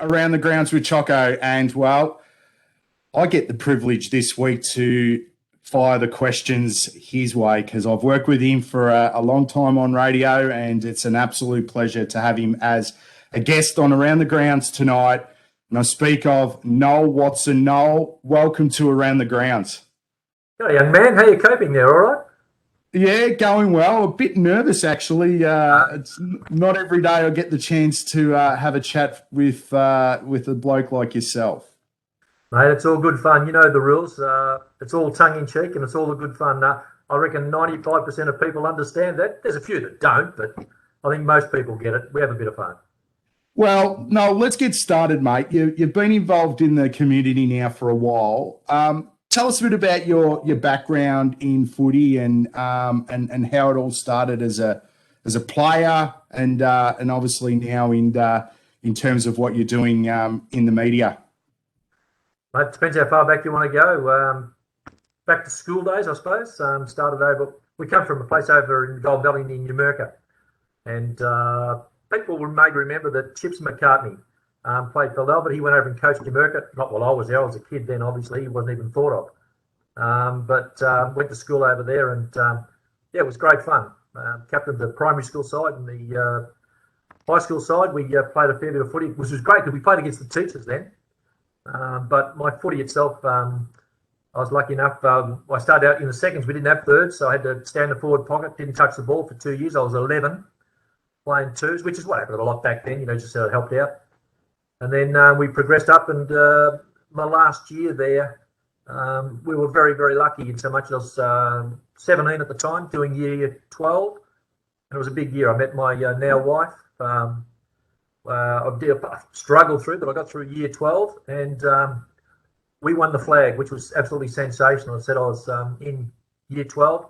Around the Grounds with Chocco, and well, I get the privilege this week to fire the questions his way because I've worked with him for a long time on radio, and it's an absolute pleasure to have him as a guest on Around the Grounds tonight. And I speak of Noel Watson. Noel, welcome to Around the Grounds. Hello, young man. How are you coping there? All right? Yeah, going well. A bit nervous, actually. It's not every day I get the chance to have a chat with a bloke like yourself. Mate, it's all good fun. You know the rules. It's all tongue-in-cheek and it's all the good fun. I reckon 95% of people understand that. There's a few that don't, but I think most people get it. We have a bit of fun. Well, no, let's get started, mate. You've been involved in the community now for a while. Tell us a bit about your background in footy and how it all started as a player and obviously now in terms of what you're doing in the media. It depends how far back you want to go. Back to school days, I suppose. Started over. We come from a place over in Gold Valley near Numurkah, and people may remember that Chips McCartney played for Lel, but he went over and coached Numurkah. Not while I was there. I was a kid then. Obviously, he wasn't even thought of. But went to school over there, and it was great fun. Captained the primary school side and the high school side. We played a fair bit of footy, which was great because we played against the teachers then. But my footy itself, I was lucky enough. I started out in the seconds. We didn't have thirds, so I had to stand in the forward pocket. Didn't touch the ball for 2 years. I was 11 playing twos, which is what happened a lot back then. Just helped out. And then we progressed up, and my last year there, we were very, very lucky in so much I was 17 at the time, doing year 12, and it was a big year. I met my now wife. I struggled through, but I got through year 12, and we won the flag, which was absolutely sensational. I said I was in year 12.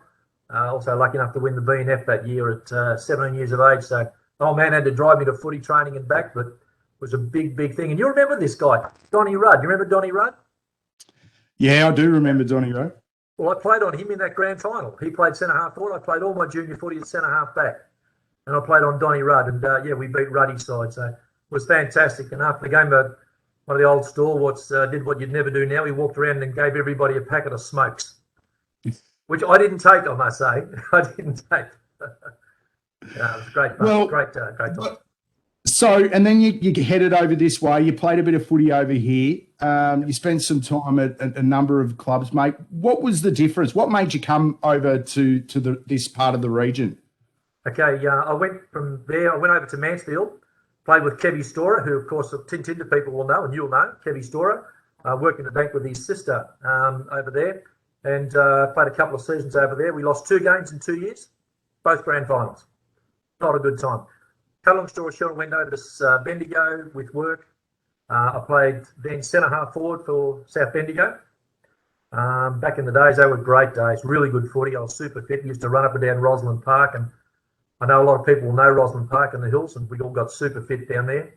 Also lucky enough to win the B&F that year at 17 years of age. So old man had to drive me to footy training and back, but it was a big, big thing. And you remember this guy, Donny Rudd. You remember Donny Rudd? Yeah, I do remember Donny Rudd. Well, I played on him in that grand final. He played centre-half forward. I played all my junior footy at centre-half back. And I played on Donny Rudd, and we beat Ruddy's side, so it was fantastic. And after the game, one of the old stalwarts did what you'd never do now. He walked around and gave everybody a packet of smokes, which I didn't take, I must say. I didn't take. It was great fun. Well, great time. So, and then you headed over this way. You played a bit of footy over here. You spent some time at a number of clubs, mate. What was the difference? What made you come over to this part of the region? Okay, I went from there. I went over to Mansfield, played with Kevy Storer, who, of course, Tintinder people will know, and you'll know, Kevy Storer. Worked in the bank with his sister over there, and played a couple of seasons over there. We lost 2 games in 2 years, both grand finals. Not a good time. Cut a long story short, I went over to Bendigo with work. I played then centre-half forward for South Bendigo. Back in the days, they were great days, really good footy. I was super fit. Used to run up and down Rosalind Park, and I know a lot of people know Rosalind Park in the hills, and we all got super fit down there.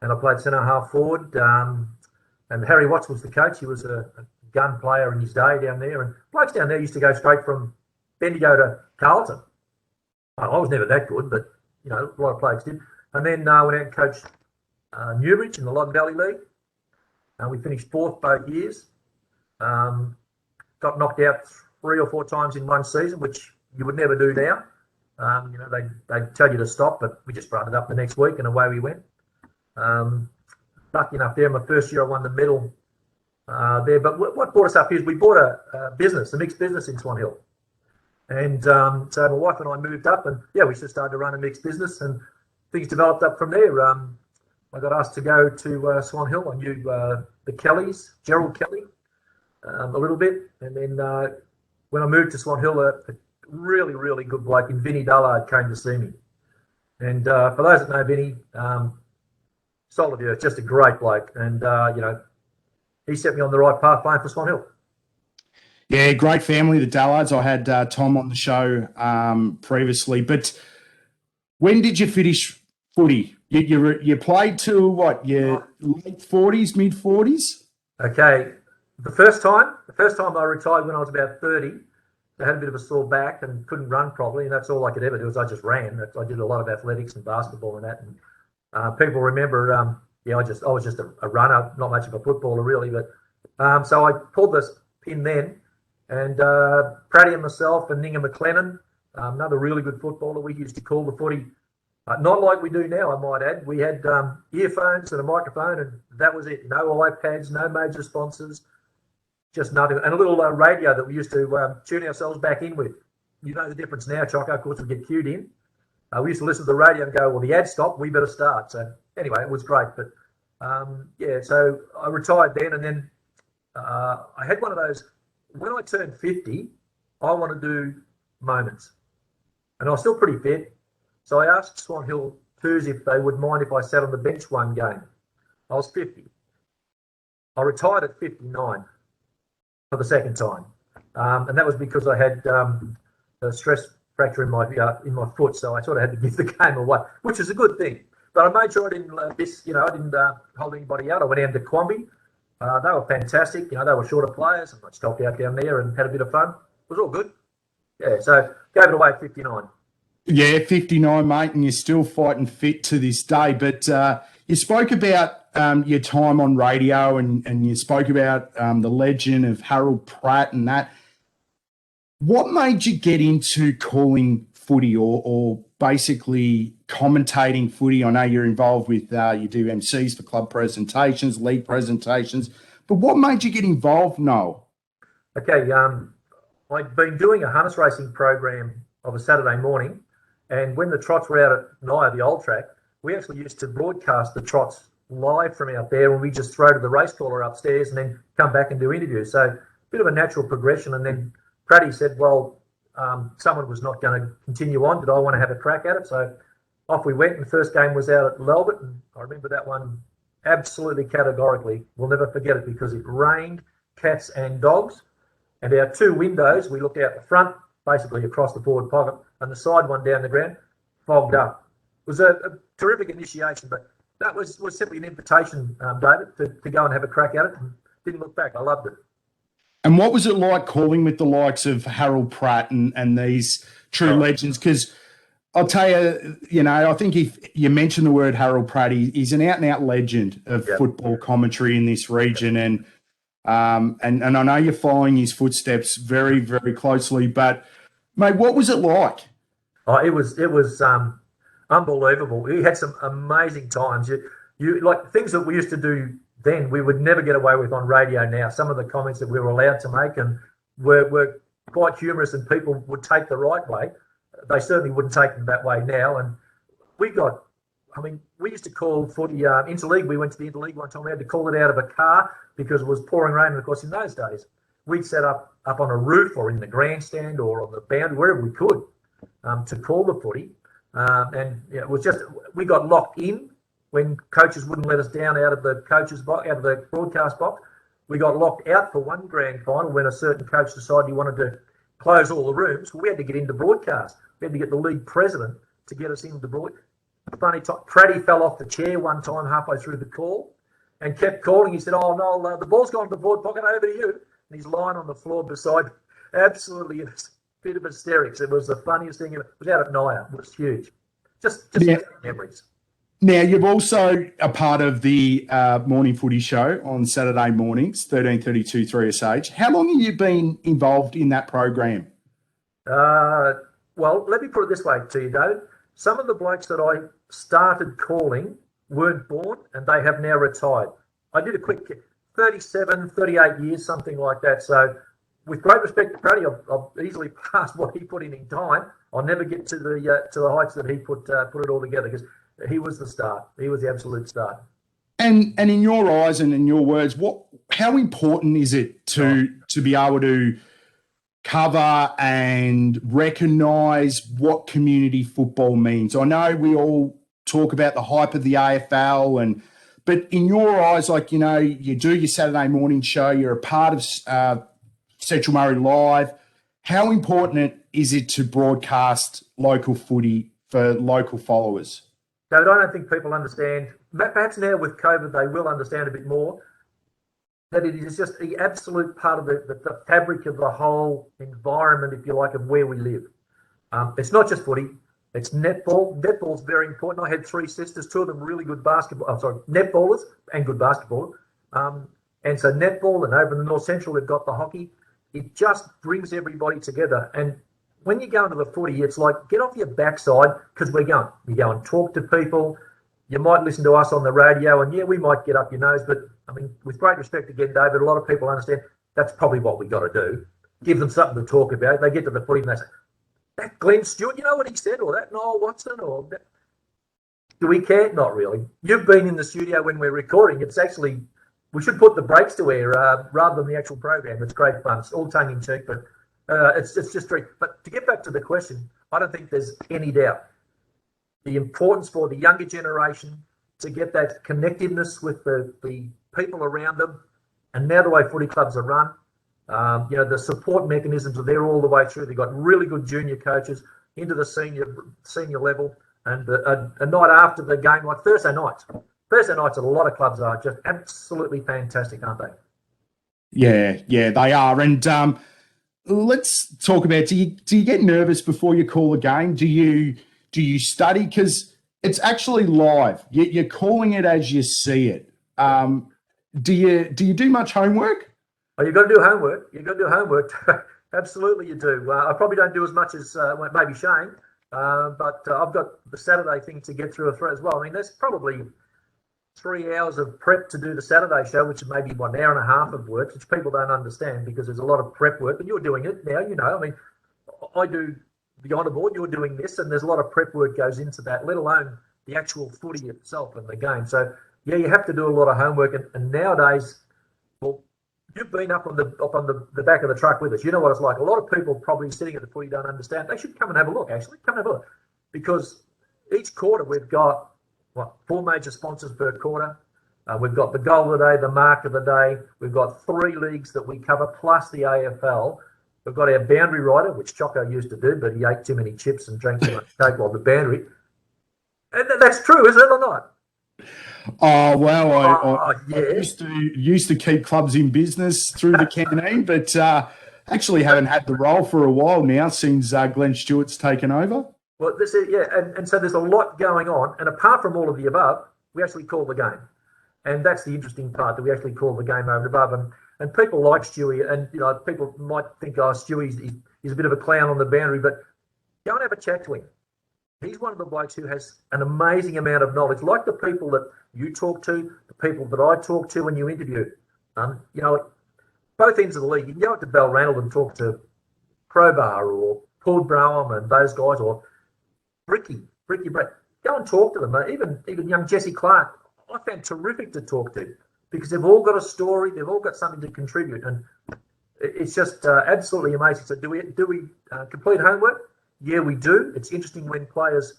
And I played centre-half forward, and Harry Watts was the coach. He was a gun player in his day down there, and blokes down there used to go straight from Bendigo to Carlton. I was never that good, but a lot of players did. And then went out and coached Newbridge in the Loddon Valley League. We finished 4th both years. Got knocked out 3 or 4 times in one season, which you would never do now. They'd tell you to stop, but we just brought it up the next week and away we went. Lucky enough there, my first year I won the medal there. But what brought us up here is we bought a business, a mixed business in Swan Hill. And so my wife and I moved up, and we just started to run a mixed business, and things developed up from there. I got asked to go to Swan Hill. I knew the Kellys, Gerald Kelly, a little bit. And then when I moved to Swan Hill, a really, really good bloke in Vinny Dullard came to see me. And for those that know Vinny, soul of the earth, just a great bloke. And, he set me on the right path playing for Swan Hill. Yeah, great family, the Dallards. I had Tom on the show previously. But when did you finish footy? You played till what? Your late 40s, mid 40s? Okay, the first time I retired when I was about 30. I had a bit of a sore back and couldn't run properly, and that's all I could ever do. I just ran. I did a lot of athletics and basketball and that. And people remember, I was just a runner, not much of a footballer really. But so I pulled this pin then, and Praddy and myself and Ninga McLennan, another really good footballer, we used to call the footy. Not like we do now, I might add. We had earphones and a microphone, and that was it. No iPads, no major sponsors, just nothing. And a little radio that we used to tune ourselves back in with. You know the difference now, Chocco. Of course, we get cued in. We used to listen to the radio and go, well, the ad stopped, we better start. So anyway, it was great. But so I retired then, and then I had one of those. When I turned 50, I want to do moments. And I was still pretty fit. So I asked Swan Hill Twos if they would mind if I sat on the bench one game. I was 50. I retired at 59 for the second time. And that was because I had a stress fracture in my foot. So I sort of had to give the game away, which is a good thing. But I made sure I didn't I didn't hold anybody out. I went down to Quamby. They were fantastic. They were shorter players. I just helped out down there and had a bit of fun. It was all good. Yeah, so gave it away at 59. Yeah, 59, mate, and you're still fighting fit to this day. But you spoke about your time on radio and you spoke about the legend of Harold Pratt and that. What made you get into calling footy or basically commentating footy? I know you're involved with, you do MCs for club presentations, league presentations, but what made you get involved, Noel? Okay, I'd been doing a harness racing program of a Saturday morning, and when the trots were out at Naya, the old track, we actually used to broadcast the trots live from out there, and we just throw to the race caller upstairs and then come back and do interviews. So a bit of a natural progression. And then Praddy said, well, someone was not going to continue on. Did I want to have a crack at it? So off we went, and the first game was out at Lelbert, and I remember that one absolutely categorically. We'll never forget it because it rained cats and dogs. And our two windows, we looked out the front, basically across the forward pocket, and the side one down the ground, fogged up. It was a terrific initiation, but that was simply an invitation, David, to go and have a crack at it, and didn't look back. I loved it. And what was it like calling with the likes of Harold Pratt and these true legends? Because I'll tell you, I think if you mention the word Harold Pratt, he's an out-and-out legend of football commentary in this region. And I know you're following his footsteps very, very closely. But, mate, what was it like? Oh, it was unbelievable. We had some amazing times. You like things that we used to do then, we would never get away with on radio now. Some of the comments that we were allowed to make and were quite humorous, and people would take the right way. They certainly wouldn't take them that way now. And we used to call footy interleague. We went to the interleague one time. We had to call it out of a car because it was pouring rain. And of course, in those days, we'd set up on a roof or in the grandstand or on the boundary, wherever we could, to call the footy. It was just, we got locked in when coaches wouldn't let us down out of the coaches box, out of the broadcast box. We got locked out for one grand final when a certain coach decided he wanted to close all the rooms. We had to get into broadcast. We had to get the league president to get us into broadcast. Funny time, Praddy fell off the chair one time halfway through the call and kept calling. He said, "Oh, no, the ball's gone to the forward pocket, over to you." And he's lying on the floor beside, absolutely in a bit of hysterics. It was the funniest thing. It was out at Naya. It was huge. Just memories. Now, you're also a part of the morning footy show on Saturday mornings, 13:32 3SH. How long have you been involved in that program? Well, let me put it this way to you, David. Some of the blokes that I started calling weren't born, and they have now retired. I did a quick 37, 38 years, something like that. So with great respect to Praddy, I've easily passed what he put in time. I'll never get to the heights that he put it all together, because he was the start. He was the absolute start. And in your eyes and in your words, how important is it to be able to cover and recognise what community football means? I know we all talk about the hype of the AFL, but in your eyes, you do your Saturday morning show, you're a part of Central Murray Live. How important is it to broadcast local footy for local followers? David, I don't think people understand. Perhaps now with COVID, they will understand a bit more, that it is just the absolute part of the fabric of the whole environment, if you like, of where we live. It's not just footy. It's netball. Netball's very important. I had 3 sisters, 2 of them really good basketball. I'm sorry, netballers and good basketballers. And so netball, and over in the North Central, they've got the hockey. It just brings everybody together. And when you go into the footy, it's like, get off your backside, because we're going. You go and talk to people. You might listen to us on the radio, and yeah, we might get up your nose, but I mean, with great respect again, David, a lot of people understand that's probably what we got to do. Give them something to talk about. They get to the footy and they say, that Glenn Stewart, you know what he said, or that Noel Watson, or that. Do we care? Not really. You've been in the studio when we're recording. It's actually, we should put the breaks to air rather than the actual program. It's great fun. It's all tongue in cheek, but it's just great. But to get back to the question, I don't think there's any doubt. The importance for the younger generation to get that connectiveness with the people around them, and now the way footy clubs are run, the support mechanisms are there all the way through. They've got really good junior coaches into the senior level, and a night after the game, like Thursday nights at a lot of clubs are just absolutely fantastic, aren't they? Yeah, they are. And let's talk about, do you get nervous before you call a game? Do you study? Because it's actually live. You're calling it as you see it. Do you do much homework? Oh, you've got to do homework. Absolutely, you do. I probably don't do as much as maybe Shane, but I've got the Saturday thing to get through as well. I mean, there's probably 3 hours of prep to do the Saturday show, which is maybe 1 hour and a half of work, which people don't understand because there's a lot of prep work. But you're doing it now, I mean, I do the on board, you're doing this, and there's a lot of prep work goes into that, let alone the actual footy itself and the game. So yeah, you have to do a lot of homework, and nowadays, well, you've been up on the back of the truck with us. You know what it's like. A lot of people probably sitting at the footy don't understand. They should come and have a look. Actually, come and have a look, because each quarter we've got 4 major sponsors per quarter. We've got the goal of the day, the mark of the day. We've got 3 leagues that we cover, plus the AFL. We've got our boundary rider, which Chocco used to do, but he ate too many chips and drank too much Coke while the boundary. And that's true, isn't it or not? Oh well, I yeah. used to keep clubs in business through the canteen, but actually haven't had the role for a while now since Glenn Stewart's taken over. Well, this is and so there's a lot going on, and apart from all of the above, we actually call the game, and that's the interesting part, that we actually call the game over and above. And people like Stewie, and people might think, Stewie's he's a bit of a clown on the boundary, but go and have a chat to him. He's one of the blokes who has an amazing amount of knowledge, like the people that you talk to, the people that I talk to when you interview. Both ends of the league. You can go up to Balranald and talk to Crowbar or Paul Brown and those guys, or Ricky Brett. Go and talk to them. Even young Jesse Clark, I found terrific to talk to, because they've all got a story, they've all got something to contribute, and it's just absolutely amazing. So do we complete homework? Yeah, we do. It's interesting when players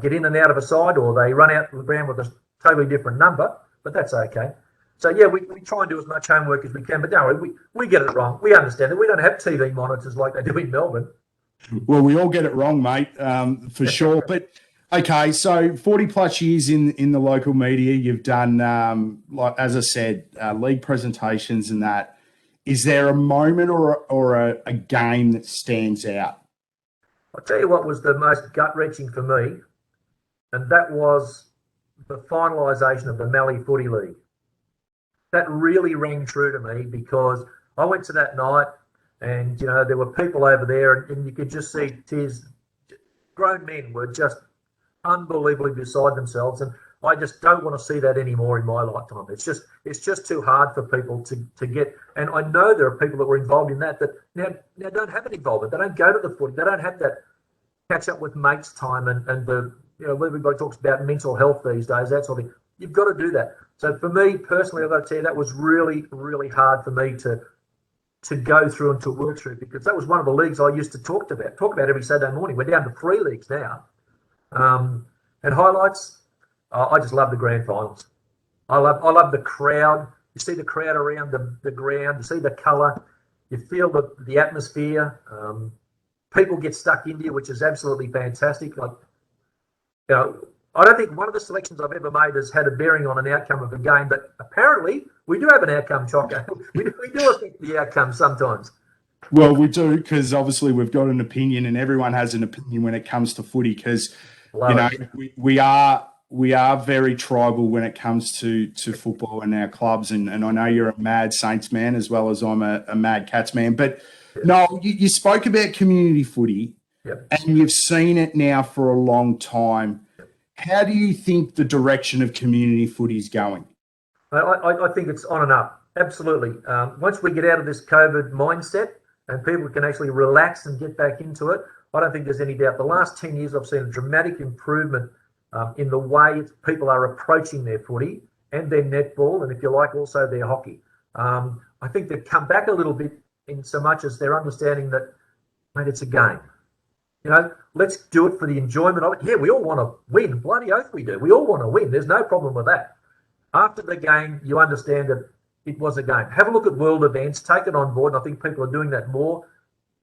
get in and out of a side, or they run out of the ground with a totally different number, but that's okay. So yeah, we try and do as much homework as we can, but don't worry, we get it wrong. We understand it. We don't have TV monitors like they do in Melbourne. Well, we all get it wrong, mate, for sure. But okay, so 40 plus years in the local media, you've done, like as I said, league presentations and that. Is there a moment or a game that stands out? I'll tell you what was the most gut-wrenching for me, and that was the finalisation of the Mallee Footy League. That really rang true to me, because I went to that night, and there were people over there, and you could just see tears. Grown men were just unbelievably beside themselves, and I just don't want to see that anymore in my lifetime. It's just too hard for people to get. And I know there are people that were involved in that now don't have an involvement. They don't go to the footy. They don't have that catch up with mates time, and the everybody talks about mental health these days, that sort of thing. You've got to do that. So for me personally, I've got to tell you, that was really, really hard for me to go through and to work through, because that was one of the leagues I used to talk about every Saturday morning. We're down to 3 leagues now. And highlights, I just love the grand finals. I love the crowd. You see the crowd around the ground. You see the colour. You feel the atmosphere. People get stuck into you, which is absolutely fantastic. I don't think one of the selections I've ever made has had a bearing on an outcome of a game, but apparently we do have an outcome, Chocco. we do affect the outcome sometimes. Well, we do, because obviously we've got an opinion, and everyone has an opinion when it comes to footy. Because Love it. we are very tribal when it comes to football and our clubs. And I know you're a mad Saints man as well as I'm a mad Cats man. But Yeah. no, you spoke about community footy, Yep. and you've seen it now for a long time. How do you think the direction of community footy is going? I think it's on and up. Absolutely. Once we get out of this COVID mindset and people can actually relax and get back into it, I don't think there's any doubt. The last 10 years, I've seen a dramatic improvement in the way people are approaching their footy and their netball, and if you like, also their hockey. I think they've come back a little bit in so much as they're understanding that, mate, it's a game. Let's do it for the enjoyment of it. Yeah, we all want to win. Bloody oath we do. We all want to win. There's no problem with that. After the game, you understand that it was a game. Have a look at world events, take it on board, and I think people are doing that more.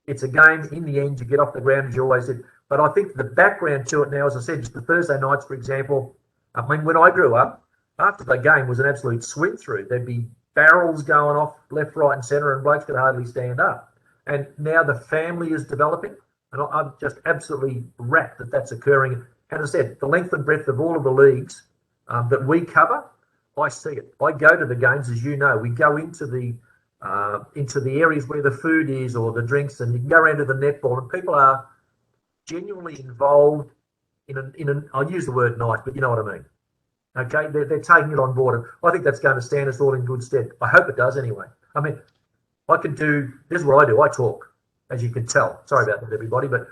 It's a game. In the end, you get off the ground, as you always did. But I think the background to it now, as I said, just the Thursday nights, for example, I mean, when I grew up, after the game was an absolute swim through. There'd be barrels going off left, right, and centre, and blokes could hardly stand up. And now the family is developing, and I'm just absolutely rapt that that's occurring. As I said, the length and breadth of all of the leagues that we cover, I see it. I go to the games, as you know. We go into the areas where the food is or the drinks, and you can go around to the netball, and people are genuinely involved in I'll use the word nice, but you know what I mean. Okay, they're taking it on board, and I think that's going to stand us all in good stead. I hope it does anyway. I mean, this is what I do. I talk, as you can tell. Sorry about that, everybody, but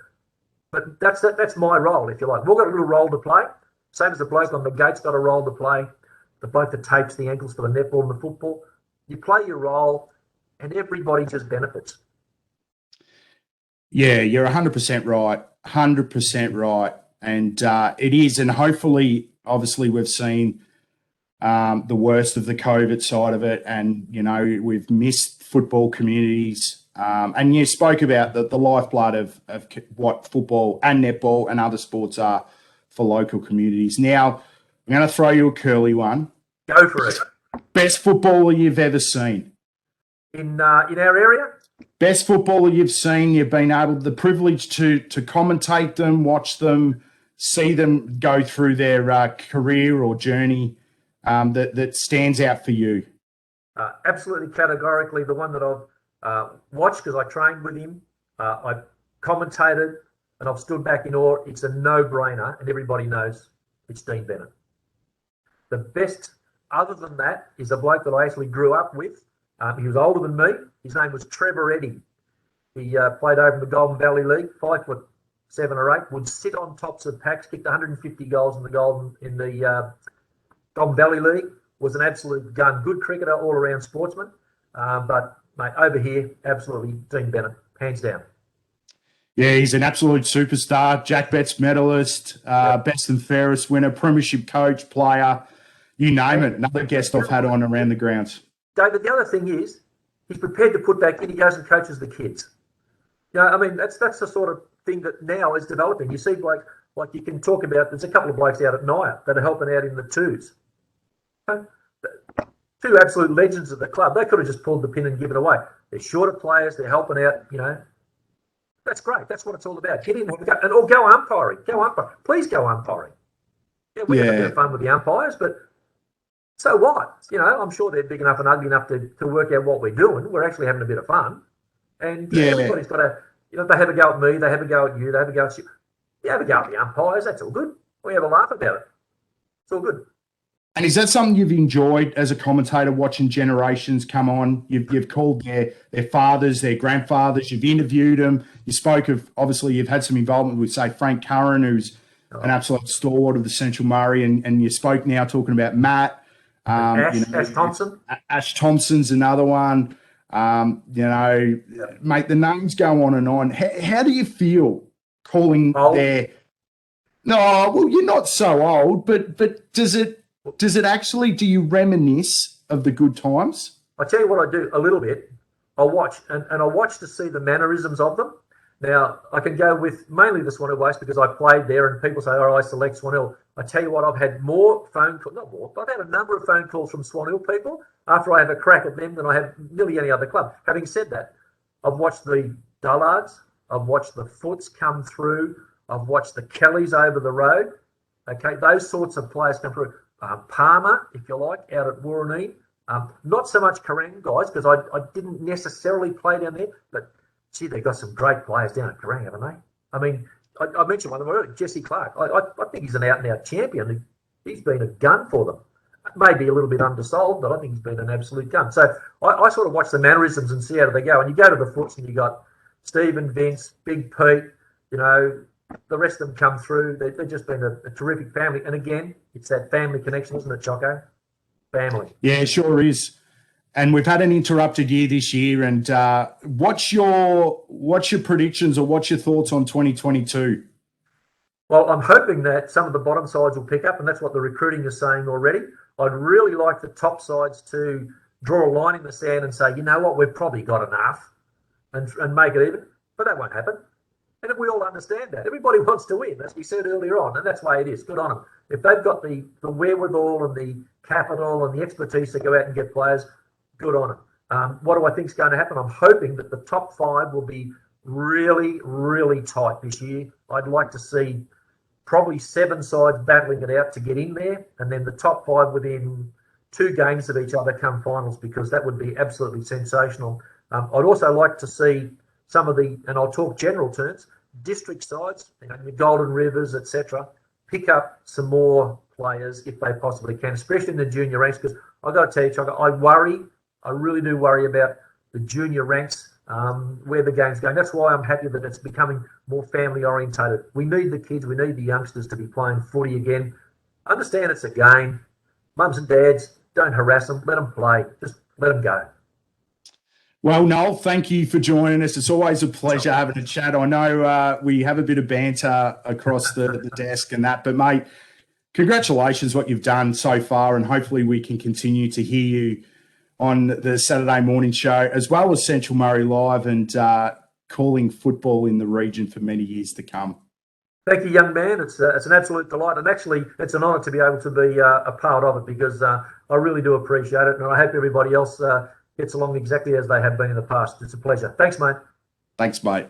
that's my role, if you like. We've got a little role to play. Same as the bloke on the gate's got a role to play. The bloke that tapes the ankles for the netball and the football. You play your role, and everybody just benefits. Yeah, you're 100% right. 100% right. And it is. And hopefully, obviously, we've seen the worst of the COVID side of it. And, we've missed football communities. And you spoke about the lifeblood of what football and netball and other sports are for local communities. Now, I'm going to throw you a curly one. Go for it. Best footballer you've ever seen? In our area? Best footballer you've seen, you've been able, the privilege to commentate them, watch them, see them go through their career or journey that stands out for you? Absolutely, categorically, the one that I've watched because I trained with him, I commentated, and I've stood back in awe. It's a no-brainer, and everybody knows it's Dean Bennett. The best, other than that, is a bloke that I actually grew up with. He was older than me. His name was Trevor Eddy. He played over in the Golden Valley League, 5'7" or 8", would sit on tops of packs, kicked 150 goals in the Golden Valley League, was an absolute gun, good cricketer, all-around sportsman. But, mate, over here, absolutely Dean Bennett, hands down. Yeah, he's an absolute superstar, Jack Betts medalist, best and fairest winner, premiership coach, player, you name it. Another guest I've had on around the grounds. David, the other thing is he's prepared to put back in. He goes and coaches the kids. I mean, that's the sort of thing that now is developing. You see, like you can talk about, there's a couple of blokes out at Naya that are helping out in the twos. Two absolute legends of the club. They could have just pulled the pin and given away. They're shorter players. They're helping out, That's great. That's what it's all about. Get in or go umpiring. Go umpiring. Please go umpiring. Yeah, we have a bit of fun with the umpires, but so what? I'm sure they're big enough and ugly enough to work out what we're doing. We're actually having a bit of fun. And everybody's got to, they have a go at me, they have a go at you, they have a go at you. You have a go at the umpires, that's all good. We have a laugh about it. It's all good. And is that something you've enjoyed as a commentator, watching generations come on? You've called their fathers, their grandfathers, you've interviewed them. You spoke of, obviously, you've had some involvement with, say, Frank Curran, who's an absolute stalwart of the Central Murray, and you spoke now talking about Matt. Ash Thompson. Ash Thompson's another one. Mate, the names go on and on. How do you feel calling their? No, well, you're not so old, but does it actually? Do you reminisce of the good times? I tell you what I do a little bit. I watch and I watch to see the mannerisms of them. Now I can go with mainly the Swan Hill Waste because I played there, and people say, "Oh, I select Swan Hill." I tell you what, I've had more phone calls, not more, but I've had a number of phone calls from Swan Hill people after I have a crack at them than I have nearly any other club. Having said that, I've watched the Dullards. I've watched the Foots come through. I've watched the Kellys over the road. Okay, those sorts of players come through. Palmer, if you like, out at Warraneen. Not so much Kerrang, guys, because I didn't necessarily play down there, but gee, they've got some great players down at Kerrang, haven't they? I mean, I mentioned one of them earlier, Jesse Clark. I think he's an out-and-out champion. He's been a gun for them. Maybe a little bit undersold, but I think he's been an absolute gun. So I sort of watch the mannerisms and see how they go. And you go to the Foots and you got Stephen, Vince, Big Pete, you know, the rest of them come through. They've just been a terrific family. And again, it's that family connection, isn't it, Chocco? Family. Yeah, sure is. And we've had an interrupted year this year. And what's your predictions or what's your thoughts on 2022? Well, I'm hoping that some of the bottom sides will pick up, and that's what the recruiting is saying already. I'd really like the top sides to draw a line in the sand and say, you know what, we've probably got enough and make it even. But that won't happen. And we all understand that. Everybody wants to win, as we said earlier on, and that's the way it is. Good on them. If they've got the wherewithal and the capital and the expertise to go out and get players, good on them. What do I think is going to happen? I'm hoping that the top five will be really, really tight this year. I'd like to see probably 7 sides battling it out to get in there, and then the top 5 within 2 games of each other come finals, because that would be absolutely sensational. I'd also like to see some of the, and I'll talk general terms, district sides, you know, the Golden Rivers, etc., pick up some more players if they possibly can, especially in the junior ranks, because I've got to tell you, Chocco, I really do worry about the junior ranks, where the game's going. That's why I'm happy that it's becoming more family orientated. We need the kids, we need the youngsters to be playing footy again. Understand it's a game. Mums and dads, don't harass them. Let them play. Just let them go. Well, Noel, thank you for joining us. It's always a pleasure having a chat. I know we have a bit of banter across the desk and that, but mate, congratulations what you've done so far, and hopefully we can continue to hear you on the Saturday morning show, as well as Central Murray Live, and calling football in the region for many years to come. Thank you, young man. It's an absolute delight, and actually it's an honour to be able to be a part of it, because I really do appreciate it, and I hope everybody else gets along exactly as they have been in the past. It's a pleasure. Thanks, mate. Thanks, mate.